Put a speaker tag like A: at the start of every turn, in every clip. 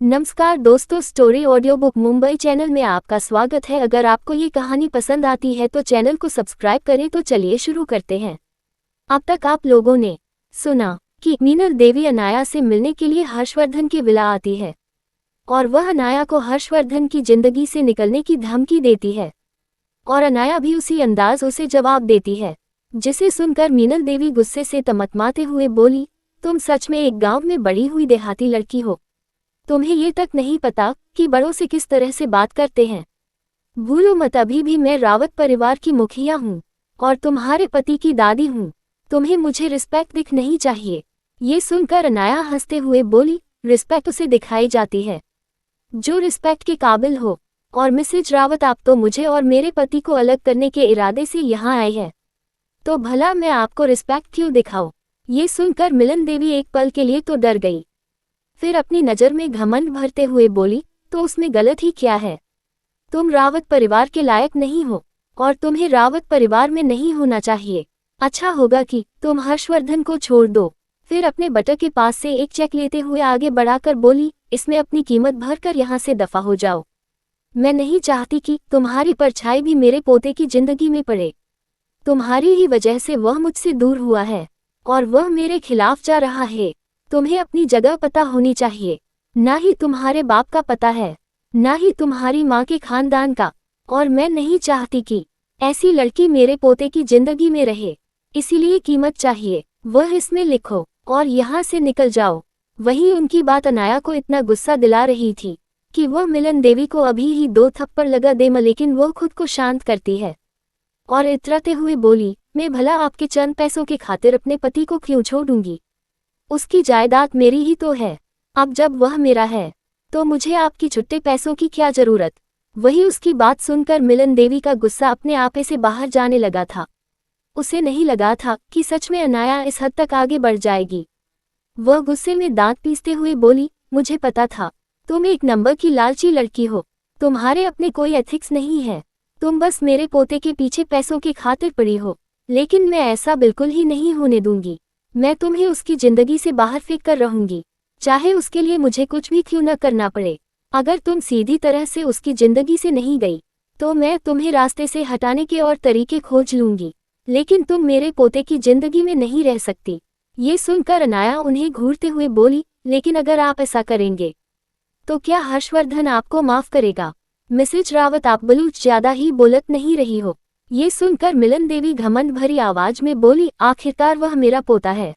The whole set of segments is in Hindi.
A: नमस्कार दोस्तों, story audio book Mumbai channel में आपका स्वागत है। अगर आपको ये कहानी पसंद आती है तो चैनल को सब्सक्राइब करें। तो चलिए शुरू करते हैं। अब तक आप लोगों ने सुना कि मीनल देवी अनाया से मिलने के लिए हर्षवर्धन की विला आती है और वह अनाया को हर्षवर्धन की जिंदगी से निकलने की धमकी देती है और अनाया भी उसी अंदाज उसे जवाब देती है, जिसे सुनकर मीनल देवी गुस्से से तमतमाते हुए बोली, तुम सच में एक गाँव में बड़ी हुई देहाती लड़की हो। तुम्हें ये तक नहीं पता कि बड़ों से किस तरह से बात करते हैं। भूलो मत, अभी भी मैं रावत परिवार की मुखिया हूँ और तुम्हारे पति की दादी हूँ। तुम्हें मुझे रिस्पेक्ट दिख नहीं चाहिए। ये सुनकर अनाया हंसते हुए बोली, रिस्पेक्ट उसे दिखाई जाती है जो रिस्पेक्ट के काबिल हो। और मिसेज रावत, आप तो मुझे और मेरे पति को अलग करने के इरादे से यहाँ आए हैं, तो भला मैं आपको रिस्पेक्ट क्यों दिखाऊं? ये सुनकर मिलन देवी एक पल के लिए तो डर गई, फिर अपनी नज़र में घमंड भरते हुए बोली, तो उसमें गलत ही क्या है? तुम रावत परिवार के लायक नहीं हो और तुम्हें रावत परिवार में नहीं होना चाहिए। अच्छा होगा कि तुम हर्षवर्धन को छोड़ दो। फिर अपने बटुक के पास से एक चेक लेते हुए आगे बढ़ाकर बोली, इसमें अपनी कीमत भरकर यहाँ से दफा हो जाओ। मैं नहीं चाहती कि तुम्हारी परछाई भी मेरे पोते की जिंदगी में पड़े। तुम्हारी ही वजह से वह मुझसे दूर हुआ है और वह मेरे खिलाफ जा रहा है। तुम्हें अपनी जगह पता होनी चाहिए। ना ही तुम्हारे बाप का पता है, ना ही तुम्हारी माँ के खानदान का। और मैं नहीं चाहती कि ऐसी लड़की मेरे पोते की जिंदगी में रहे। इसीलिए कीमत चाहिए, वह इसमें लिखो और यहाँ से निकल जाओ। वहीं उनकी बात अनाया को इतना गुस्सा दिला रही थी कि वह मिलन देवी को अभी ही 2 थप्पड़ लगा दे, लेकिन वह खुद को शांत करती है और इतराते हुए बोली, मैं भला आपके चंद पैसों के खातिर अपने पति को क्यों छोड़ूंगी? उसकी जायदाद मेरी ही तो है। अब जब वह मेरा है तो मुझे आपकी छुट्टे पैसों की क्या जरूरत? वही उसकी बात सुनकर मिलन देवी का गुस्सा अपने आपे से बाहर जाने लगा था। उसे नहीं लगा था कि सच में अनाया इस हद तक आगे बढ़ जाएगी। वह गुस्से में दांत पीसते हुए बोली, मुझे पता था तुम एक नंबर की लालची लड़की हो। तुम्हारे अपने कोई एथिक्स नहीं है। तुम बस मेरे पोते के पीछे पैसों की खातिर पड़ी हो, लेकिन मैं ऐसा बिल्कुल ही नहीं होने दूंगी। मैं तुम्हें उसकी जिंदगी से बाहर फेंक कर रहूंगी, चाहे उसके लिए मुझे कुछ भी क्यों न करना पड़े। अगर तुम सीधी तरह से उसकी जिंदगी से नहीं गई तो मैं तुम्हें रास्ते से हटाने के और तरीके खोज लूंगी, लेकिन तुम मेरे पोते की जिंदगी में नहीं रह सकती। ये सुनकर अनाया उन्हें घूरते हुए बोली, लेकिन अगर आप ऐसा करेंगे तो क्या हर्षवर्धन आपको माफ करेगा? मिसेज रावत, आप बलूच ज्यादा ही बोलत नहीं रही हो? ये सुनकर मिलन देवी घमंड भरी आवाज में बोली, आखिरकार वह मेरा पोता है,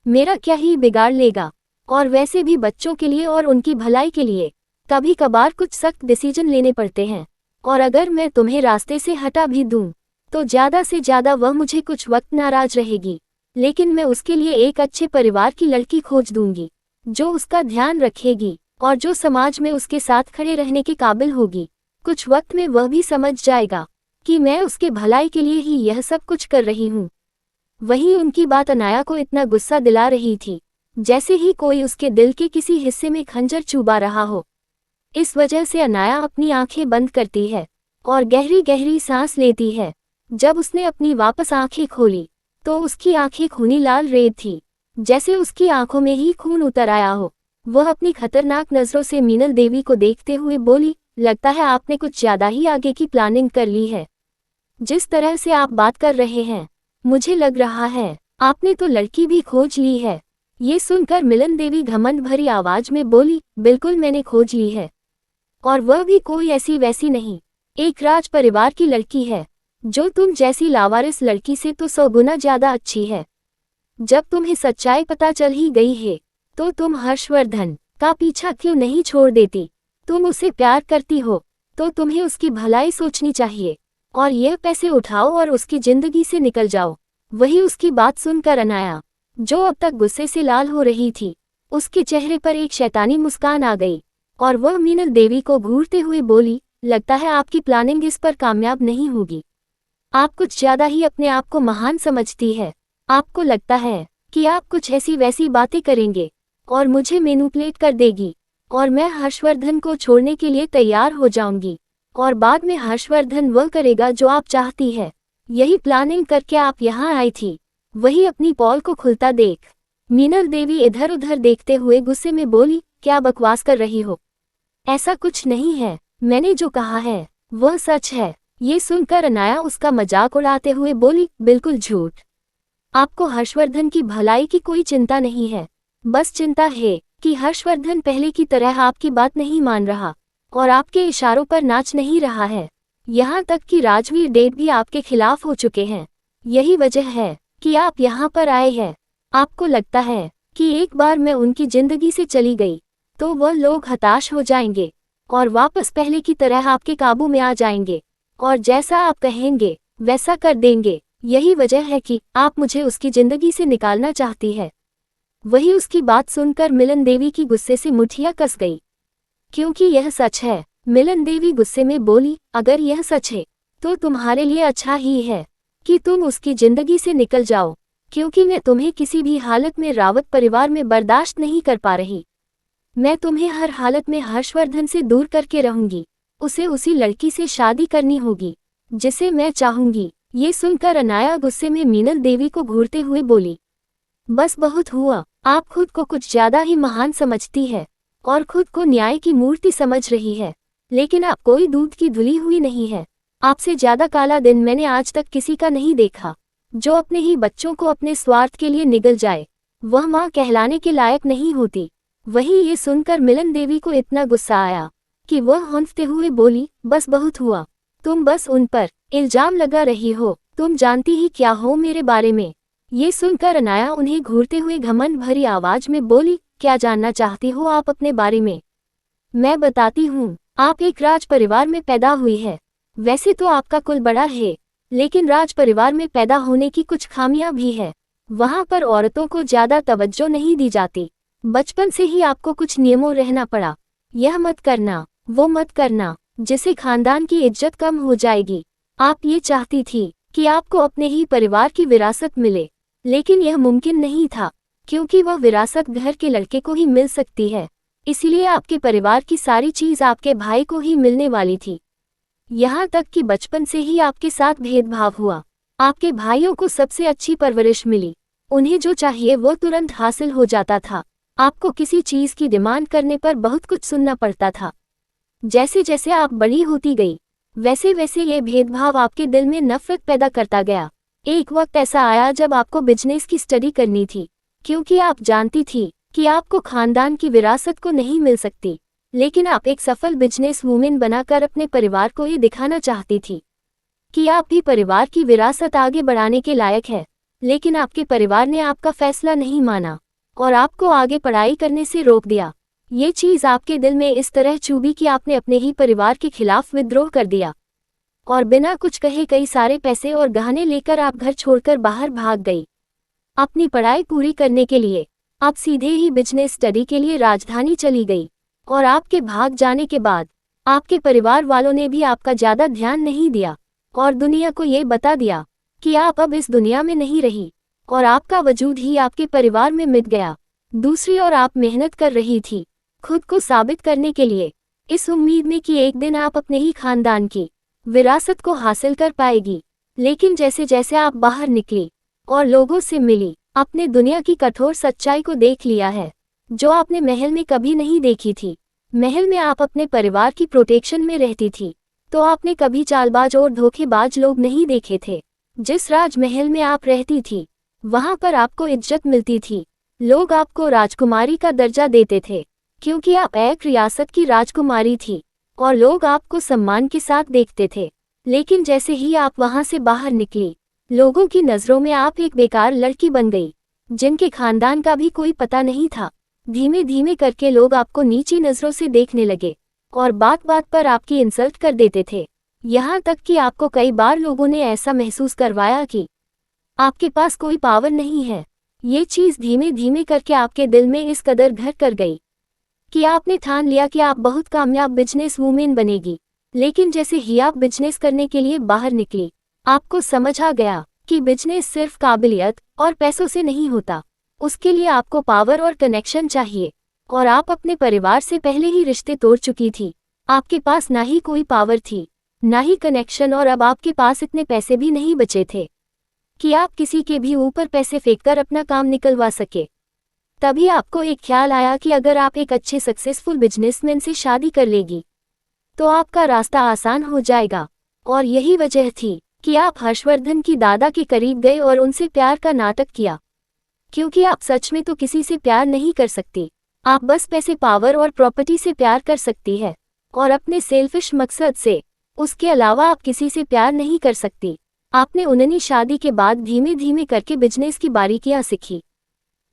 A: मेरा क्या ही बिगाड़ लेगा? और वैसे भी बच्चों के लिए और उनकी भलाई के लिए कभी कभार कुछ सख्त डिसीजन लेने पड़ते हैं, और अगर मैं तुम्हें रास्ते से हटा भी दूं तो ज्यादा से ज्यादा वह मुझे कुछ वक्त नाराज रहेगी, लेकिन मैं उसके लिए एक अच्छे परिवार की लड़की खोज दूंगी जो उसका ध्यान रखेगी और जो समाज में उसके साथ खड़े रहने के काबिल होगी। कुछ वक्त में वह भी समझ जाएगा कि मैं उसके भलाई के लिए ही यह सब कुछ कर रही हूँ। वहीं उनकी बात अनाया को इतना गुस्सा दिला रही थी जैसे ही कोई उसके दिल के किसी हिस्से में खंजर चुभा रहा हो। इस वजह से अनाया अपनी आंखें बंद करती है और गहरी गहरी सांस लेती है। जब उसने अपनी वापस आंखें खोली तो उसकी आंखें खूनी लाल रेत थी, जैसे उसकी आंखों में ही खून उतर आया हो। वह अपनी खतरनाक नजरों से मीनल देवी को देखते हुए बोली, लगता है आपने कुछ ज्यादा ही आगे की प्लानिंग कर ली है। जिस तरह से आप बात कर रहे हैं, मुझे लग रहा है आपने तो लड़की भी खोज ली है। ये सुनकर मिलन देवी घमंड भरी आवाज में बोली, बिल्कुल मैंने खोज ली है, और वह भी कोई ऐसी वैसी नहीं, एक राज परिवार की लड़की है जो तुम जैसी लावारिस लड़की से तो 100 गुना ज्यादा अच्छी है। जब तुम्हें सच्चाई पता चल ही गई है तो तुम हर्षवर्धन का पीछा क्यों नहीं छोड़ देती? तुम उसे प्यार करती हो तो तुम्हें उसकी भलाई सोचनी चाहिए और यह पैसे उठाओ और उसकी जिंदगी से निकल जाओ। वही उसकी बात सुनकर अनाया, जो अब तक गुस्से से लाल हो रही थी, उसके चेहरे पर एक शैतानी मुस्कान आ गई और वह मीनल देवी को घूरते हुए बोली, लगता है आपकी प्लानिंग इस पर कामयाब नहीं होगी। आप कुछ ज्यादा ही अपने आप को महान समझती है। आपको लगता है कि आप कुछ ऐसी वैसी बातें करेंगे और मुझे मैनिपुलेट कर देगी और मैं हर्षवर्धन को छोड़ने के लिए तैयार हो जाऊंगी और बाद में हर्षवर्धन वह करेगा जो आप चाहती है। यही प्लानिंग करके आप यहाँ आई थी। वही अपनी पॉल को खुलता देख मीनल देवी इधर उधर देखते हुए गुस्से में बोली, क्या बकवास कर रही हो? ऐसा कुछ नहीं है, मैंने जो कहा है वह सच है। ये सुनकर अनाया उसका मजाक उड़ाते हुए बोली, बिल्कुल झूठ। आपको हर्षवर्धन की भलाई की कोई चिंता नहीं है। बस चिंता है कि हर्षवर्धन पहले की तरह आपकी बात नहीं मान रहा और आपके इशारों पर नाच नहीं रहा है। यहाँ तक कि राजवीर डेट भी आपके खिलाफ हो चुके हैं। यही वजह है कि आप यहाँ पर आए हैं। आपको लगता है कि एक बार मैं उनकी जिंदगी से चली गई तो वह लोग हताश हो जाएंगे और वापस पहले की तरह आपके काबू में आ जाएंगे और जैसा आप कहेंगे वैसा कर देंगे। यही वजह है कि आप मुझे उसकी जिंदगी से निकालना चाहती है। वही उसकी बात सुनकर मिलन देवी की गुस्से से मुठियां कस गई, क्योंकि यह सच है। मिलन देवी गुस्से में बोली, अगर यह सच है तो तुम्हारे लिए अच्छा ही है कि तुम उसकी जिंदगी से निकल जाओ, क्योंकि मैं तुम्हें किसी भी हालत में रावत परिवार में बर्दाश्त नहीं कर पा रही। मैं तुम्हें हर हालत में हर्षवर्धन से दूर करके रहूंगी। उसे उसी लड़की से शादी करनी होगी जिसे मैं चाहूंगी। ये सुनकर अनाया गुस्से में मीनल देवी को घूरते हुए बोली, बस बहुत हुआ। आप खुद को कुछ ज्यादा ही महान समझती है और खुद को न्याय की मूर्ति समझ रही है, लेकिन आप कोई दूध की धुली हुई नहीं है। आपसे ज्यादा काला दिन मैंने आज तक किसी का नहीं देखा। जो अपने ही बच्चों को अपने स्वार्थ के लिए निगल जाए वह माँ कहलाने के लायक नहीं होती। वही ये सुनकर मिलन देवी को इतना गुस्सा आया कि वह हौंफते हुए बोली, बस बहुत हुआ। तुम बस उन पर इल्जाम लगा रही हो। तुम जानती ही क्या हो मेरे बारे में। ये सुनकर अनाया उन्हें घूरते हुए घमंड भरी आवाज में बोली, क्या जानना चाहती हो आप अपने बारे में? मैं बताती हूँ। आप एक राज परिवार में पैदा हुई है। वैसे तो आपका कुल बड़ा है, लेकिन राज परिवार में पैदा होने की कुछ खामियां भी है। वहाँ पर औरतों को ज्यादा तवज्जो नहीं दी जाती। बचपन से ही आपको कुछ नियमों रहना पड़ा। यह मत करना, वो मत करना, जिससे खानदान की इज्जत कम हो जाएगी। आप ये चाहती थी कि आपको अपने ही परिवार की विरासत मिले, लेकिन यह मुमकिन नहीं था, क्योंकि वह विरासत घर के लड़के को ही मिल सकती है। इसलिए आपके परिवार की सारी चीज आपके भाई को ही मिलने वाली थी। यहाँ तक कि बचपन से ही आपके साथ भेदभाव हुआ। आपके भाइयों को सबसे अच्छी परवरिश मिली। उन्हें जो चाहिए वो तुरंत हासिल हो जाता था। आपको किसी चीज की डिमांड करने पर बहुत कुछ सुनना पड़ता था। जैसे जैसे आप बड़ी होती गई वैसे वैसे ये भेदभाव आपके दिल में नफरत पैदा करता गया। एक वक्त ऐसा आया जब आपको बिजनेस की स्टडी करनी थी, क्योंकि आप जानती थी कि आपको खानदान की विरासत को नहीं मिल सकती, लेकिन आप एक सफल बिजनेस वूमेन बनाकर अपने परिवार को ये दिखाना चाहती थी कि आप भी परिवार की विरासत आगे बढ़ाने के लायक है। लेकिन आपके परिवार ने आपका फैसला नहीं माना और आपको आगे पढ़ाई करने से रोक दिया। ये चीज आपके दिल में इस तरह चुभी कि आपने अपने ही परिवार के खिलाफ विद्रोह कर दिया और बिना कुछ कहे कई सारे पैसे और गहने लेकर आप घर छोड़कर बाहर भाग गई। अपनी पढ़ाई पूरी करने के लिए आप सीधे ही बिजनेस स्टडी के लिए राजधानी चली गई और आपके भाग जाने के बाद आपके परिवार वालों ने भी आपका ज्यादा ध्यान नहीं दिया और दुनिया को ये बता दिया कि आप अब इस दुनिया में नहीं रही और आपका वजूद ही आपके परिवार में मिट गया। दूसरी ओर आप मेहनत कर रही थी खुद को साबित करने के लिए, इस उम्मीद में कि एक दिन आप अपने ही खानदान की विरासत को हासिल कर पाएगी। लेकिन जैसे जैसे आप बाहर निकली और लोगों से मिली, आपने दुनिया की कठोर सच्चाई को देख लिया है, जो आपने महल में कभी नहीं देखी थी। महल में आप अपने परिवार की प्रोटेक्शन में रहती थी, तो आपने कभी चालबाज और धोखेबाज लोग नहीं देखे थे। जिस राजमहल में आप रहती थी वहां पर आपको इज्जत मिलती थी। लोग आपको राजकुमारी का दर्जा देते थे, क्योंकि आप एक रियासत की राजकुमारी थी और लोग आपको सम्मान के साथ देखते थे। लेकिन जैसे ही आप वहां से बाहर निकली, लोगों की नजरों में आप एक बेकार लड़की बन गई, जिनके खानदान का भी कोई पता नहीं था। धीमे धीमे करके लोग आपको नीची नजरों से देखने लगे और बात बात पर आपकी इंसल्ट कर देते थे। यहाँ तक कि आपको कई बार लोगों ने ऐसा महसूस करवाया कि आपके पास कोई पावर नहीं है। ये चीज धीमे धीमे करके आपके दिल में इस कदर घर कर गई कि आपने ठान लिया कि आप बहुत कामयाब बिजनेस वूमेन बनेगी। लेकिन जैसे ही आप बिजनेस करने के लिए बाहर निकली, आपको समझ आ गया कि बिजनेस सिर्फ काबिलियत और पैसों से नहीं होता। उसके लिए आपको पावर और कनेक्शन चाहिए, और आप अपने परिवार से पहले ही रिश्ते तोड़ चुकी थी। आपके पास ना ही कोई पावर थी, ना ही कनेक्शन, और अब आपके पास इतने पैसे भी नहीं बचे थे कि आप किसी के भी ऊपर पैसे फेंककर अपना काम निकलवा सके। तभी आपको एक ख्याल आया कि अगर आप एक अच्छे सक्सेसफुल बिजनेसमैन से शादी कर लेगी तो आपका रास्ता आसान हो जाएगा। और यही वजह थी कि आप हर्षवर्धन की दादा के करीब गए और उनसे प्यार का नाटक किया, क्योंकि आप सच में तो किसी से प्यार नहीं कर सकती। आप बस पैसे, पावर और प्रॉपर्टी से प्यार कर सकती है, और अपने सेल्फिश मकसद से। उसके अलावा आप किसी से प्यार नहीं कर सकती। आपने उन्हें शादी के बाद धीमे धीमे करके बिजनेस की बारीकियां सीखी,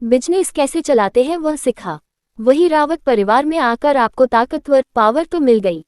A: बिजनेस कैसे चलाते हैं वह सीखा। वही रावत परिवार में आकर आपको ताकतवर, पावर तो मिल गई,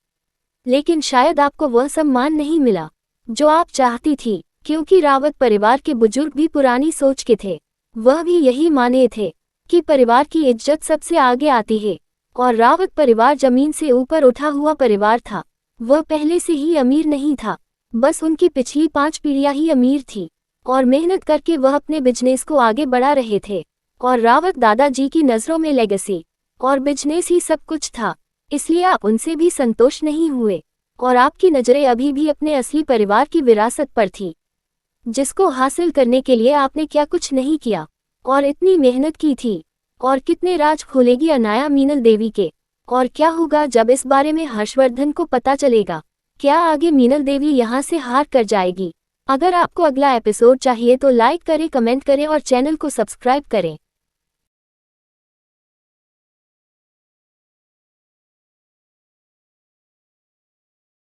A: लेकिन शायद आपको वह सम्मान नहीं मिला जो आप चाहती थी, क्योंकि रावत परिवार के बुजुर्ग भी पुरानी सोच के थे। वह भी यही माने थे कि परिवार की इज्जत सबसे आगे आती है, और रावत परिवार जमीन से ऊपर उठा हुआ परिवार था। वह पहले से ही अमीर नहीं था, बस उनकी पिछली 5 पीढ़ियां ही अमीर थी, और मेहनत करके वह अपने बिजनेस को आगे बढ़ा रहे थे। और रावत दादाजी की नज़रों में लेगेसी और बिजनेस ही सब कुछ था, इसलिए आप उनसे भी संतुष्ट नहीं हुए, और आपकी नज़रें अभी भी अपने असली परिवार की विरासत पर थी, जिसको हासिल करने के लिए आपने क्या कुछ नहीं किया और इतनी मेहनत की थी। और कितने राज खोलेगी अनाया मीनल देवी के, और क्या होगा जब इस बारे में हर्षवर्धन को पता चलेगा? क्या आगे मीनल देवी यहाँ से हार कर जाएगी? अगर आपको अगला एपिसोड चाहिए तो लाइक करें, कमेंट करें और चैनल को सब्सक्राइब करें।